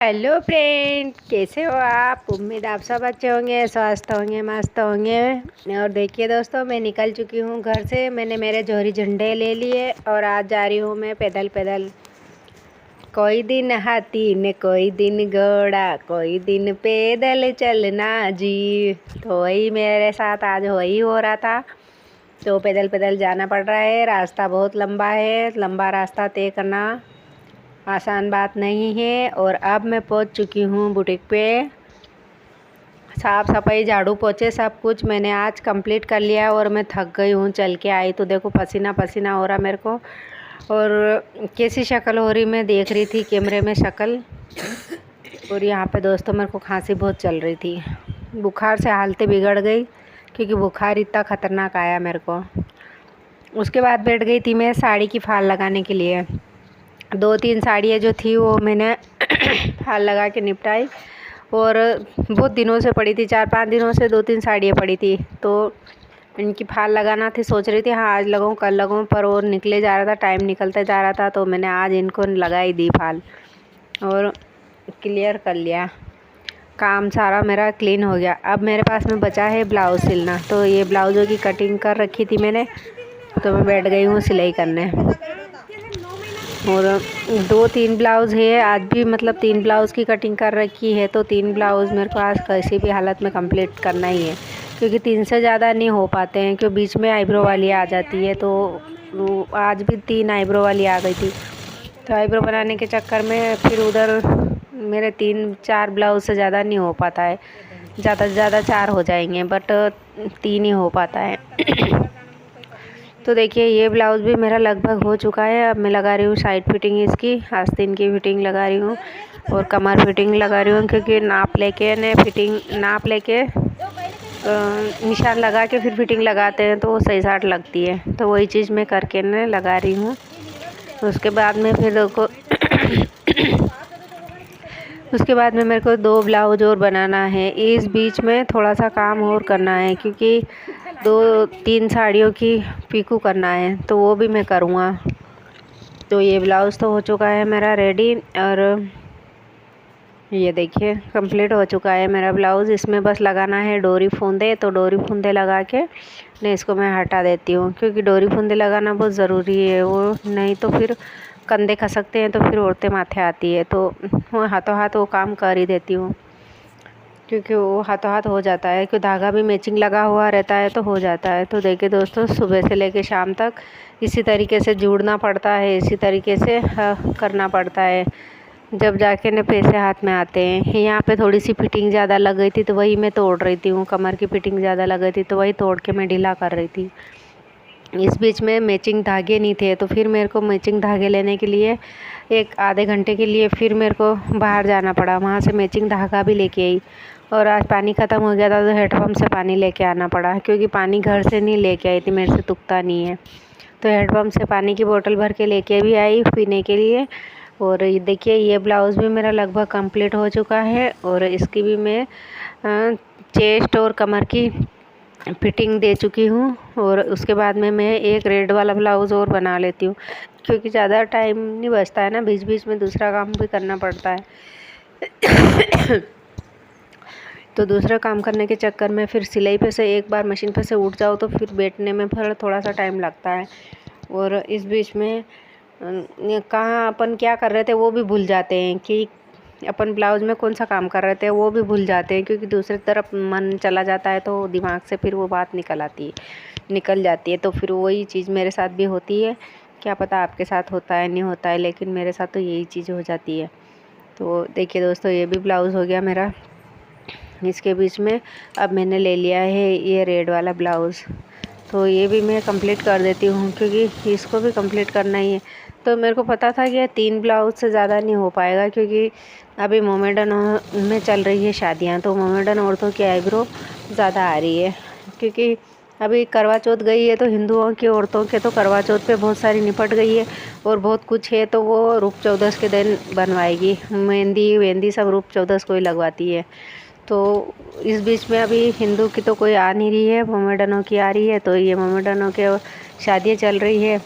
Hello friend, कैसे हो आप। उम्मीद आप सब अच्छे होंगे, स्वस्थ होंगे, मस्त होंगे। और देखिए दोस्तों, मैं निकल चुकी हूँ घर से। मैंने मेरे जोहरी झंडे ले लिए और आज जा रही हूँ मैं पैदल पैदल। कोई दिन हाथी ने कोई दिन घोड़ा, कोई दिन पैदल चलना जी। तो वही मेरे साथ आज वही हो रहा था। तो पैदल पैदल जाना पड़ रहा है। रास्ता बहुत लंबा है। लंबा रास्ता तय करना आसान बात नहीं है। और अब मैं पहुंच चुकी हूं बुटीक पे। साफ़ सफाई, झाड़ू पोछे सब कुछ मैंने आज कंप्लीट कर लिया और मैं थक गई हूं। चल के आई तो देखो पसीना पसीना हो रहा मेरे को। और कैसी शक्ल हो रही मैं देख रही थी कैमरे में शक्ल। और यहाँ पे दोस्तों मेरे को खांसी बहुत चल रही थी। बुखार से हालतें बिगड़ गई क्योंकि बुखार इतना ख़तरनाक आया मेरे को। उसके बाद बैठ गई थी मैं साड़ी की फाल लगाने के लिए। 2-3 साड़ियाँ जो थी वो मैंने फाल लगा के निपटाई। और बहुत दिनों से पड़ी थी, 4-5 दिनों से 2-3 साड़ियाँ पड़ी थी। तो इनकी फाल लगाना थी, सोच रही थी हाँ आज लगाऊँ कल लगाऊँ, पर वो निकले जा रहा था, टाइम निकलता जा रहा था। तो मैंने आज इनको लगा ही दी फाल और क्लियर कर लिया। काम सारा मेरा क्लीन हो गया। अब मेरे पास में बचा है ब्लाउज़ सिलना। तो ये ब्लाउज़ों की कटिंग कर रखी थी मैंने, तो मैं बैठ गई हूँ सिलाई करने। और 2-3 ब्लाउज़ है आज भी, मतलब 3 ब्लाउज़ की कटिंग कर रखी है। तो 3 ब्लाउज़ मेरे को आज किसी भी हालत में कंप्लीट करना ही है, क्योंकि 3 से ज़्यादा नहीं हो पाते हैं, क्योंकि बीच में आईब्रो वाली आ जाती है। तो आज भी 3 आईब्रो वाली आ गई थी। तो आईब्रो बनाने के चक्कर में फिर उधर मेरे 3-4 ब्लाउज़ से ज़्यादा नहीं हो पाता है। ज़्यादा से ज़्यादा 4 हो जाएंगे, बट 3 ही हो पाता है। तो देखिए ये ब्लाउज़ भी मेरा लगभग हो चुका है। अब मैं लगा रही हूँ साइड फिटिंग इसकी, आस्तीन की फिटिंग लगा रही हूँ और कमर फिटिंग लगा रही हूँ, क्योंकि नाप लेके ने फिटिंग नाप लेके निशान लगा के फिर फिटिंग लगाते हैं तो वो सही साट लगती है। तो वही चीज़ मैं करके ने लगा रही हूँ। उसके बाद में फिर देखो उसके बाद में मेरे को 2 ब्लाउज और बनाना है। इस बीच में थोड़ा सा काम और करना है, क्योंकि 2-3 साड़ियों की पीकू करना है, तो वो भी मैं करूँगा। तो ये ब्लाउज़ तो हो चुका है मेरा रेडी। और ये देखिए कंप्लीट हो चुका है मेरा ब्लाउज़। इसमें बस लगाना है डोरी फूंदे। तो डोरी फूंदे लगा के ने इसको मैं हटा देती हूँ, क्योंकि डोरी फूंदे लगाना बहुत ज़रूरी है। वो नहीं तो फिर कंधे खसकते हैं, तो फिर औरतें माथे आती है। तो वो हाथों हाथ वो काम कर ही देती हूँ, क्योंकि वो हाथों हाथ हो जाता है, क्योंकि धागा भी मैचिंग लगा हुआ रहता है तो हो जाता है। तो देखिए दोस्तों, सुबह से लेके शाम तक इसी तरीके से जुड़ना पड़ता है, इसी तरीके से करना पड़ता है, जब जाके न पैसे हाथ में आते हैं। यहाँ पे थोड़ी सी फिटिंग ज़्यादा लग गई थी तो वही मैं तोड़ रही थी। कमर की फिटिंग ज़्यादा लग गई थी तो वही तोड़ के मैं ढीला कर रही थी। इस बीच में मैचिंग धागे नहीं थे, तो फिर मेरे को मैचिंग धागे लेने के लिए एक आधे घंटे के लिए फिर मेरे को बाहर जाना पड़ा। वहाँ से मैचिंग धागा भी लेके आई। और आज पानी ख़त्म हो गया था तो हैंडपम्प से पानी लेके आना पड़ा, क्योंकि पानी घर से नहीं लेके आई थी, मेरे से तुकता नहीं है। तो हैंडपम्प से पानी की बोतल भर के लेके भी आई पीने के लिए। और ये देखिए ये ब्लाउज़ भी मेरा लगभग कंप्लीट हो चुका है। और इसकी भी मैं चेस्ट और कमर की फिटिंग दे चुकी हूँ। और उसके बाद में मैं एक रेड वाला ब्लाउज़ और बना लेती हूँ, क्योंकि ज़्यादा टाइम नहीं बचता है ना, बीच बीच में दूसरा काम भी करना पड़ता है। तो दूसरा काम करने के चक्कर में फिर सिलाई पे से एक बार मशीन पे से उठ जाओ तो फिर बैठने में फिर थोड़ा सा टाइम लगता है। और इस बीच में कहाँ अपन क्या कर रहे थे वो भी भूल जाते हैं, कि अपन ब्लाउज़ में कौन सा काम कर रहे थे वो भी भूल जाते हैं, क्योंकि दूसरी तरफ मन चला जाता है तो दिमाग से फिर वो बात निकल जाती है। तो फिर वही चीज़ मेरे साथ भी होती है। क्या पता आपके साथ होता है नहीं होता है, लेकिन मेरे साथ तो यही चीज़ हो जाती है। तो देखिए दोस्तों, ये भी ब्लाउज़ हो गया मेरा। इसके बीच में अब मैंने ले लिया है ये रेड वाला ब्लाउज़। तो ये भी मैं कंप्लीट कर देती हूँ, क्योंकि इसको भी कंप्लीट करना ही है। तो मेरे को पता था कि 3 ब्लाउज़ से ज़्यादा नहीं हो पाएगा, क्योंकि अभी मोमेडन में चल रही है शादियाँ। तो मोमेडन औरतों की आईब्रो ज़्यादा आ रही है, क्योंकि अभी करवा चौथ गई है। तो हिंदुओं की औरतों के तो करवा चौथ पे बहुत सारी निपट गई है और बहुत कुछ है, तो वो रूप चौदस के दिन बनवाएगी। मेहंदी वेंदी सब रूप चौदस को ही लगवाती है। तो इस बीच में अभी हिंदू की तो कोई आ नहीं रही है, मोमेडनों की आ रही है। तो ये मोमेडनों के शादियाँ चल रही है,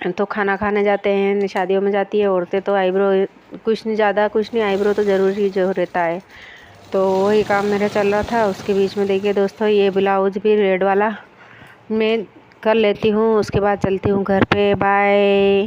तो खाना खाने जाते हैं, शादियों में जाती है औरतें, तो आईब्रो कुछ नहीं, ज़्यादा कुछ नहीं, आईब्रो तो ज़रूरी जो रहता है। तो वही काम मेरा चल रहा था। उसके बीच में देखिए दोस्तों, ये ब्लाउज भी रेड वाला मैं कर लेती हूँ, उसके बाद चलती हूँ घर पे। बाय।